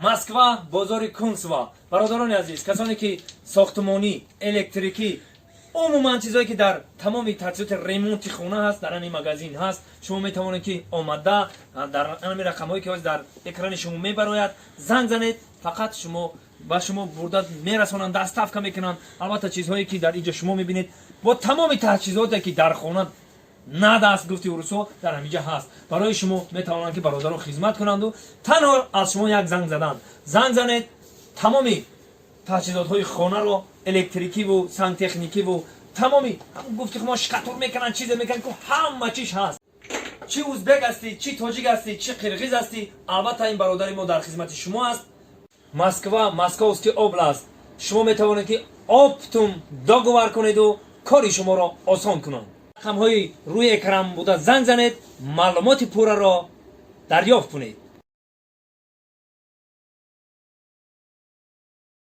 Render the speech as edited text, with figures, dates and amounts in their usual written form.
Москва, бозори Кунцево. Бародарони азиз, касоне ки сохтмонӣ, электрикӣ, умуман чизое ки дар тамоми таҷҳиёти ремонти хона ҳаст, дар ани магазин ҳаст, шумо метавонед ки омада дар ани рақамҳое ки ҳоз дар экрани шумо мебарояд, занг занед, фақат шумо ба шумо бурда мерасонанд, доставка мекунанд. Албатта чизҳое ки дар инҷо шумо мебинед бо тамоми таҷҳизоте ки дар хона надаст гуфти урусо дар ҳамиҷа ҳаст. Барои шумо метавонанд ки бародарон хизмат кунанду танҳо аз шумо як занг заданд. Занг занед, тамоми таҷҳизотҳои хонаро, электрикиву, сантехникиву, тамоми гуфти хумо шикатур мекунанд, чизе мекунанд, ки ҳама чиз ҳаст. Чи узбек ҳастӣ, чи тоҷик ҳастӣ, чи қирғиз ҳастӣ, албатта ин бародари мо дар хизмати шумо аст. Москва, Московский област. Шумо метавонед ки оптум договор кунеду кори шуморо осон кунанд. рақамҳои рӯи экран буда занг занед, маълумоти пурраро дарёфт кунед.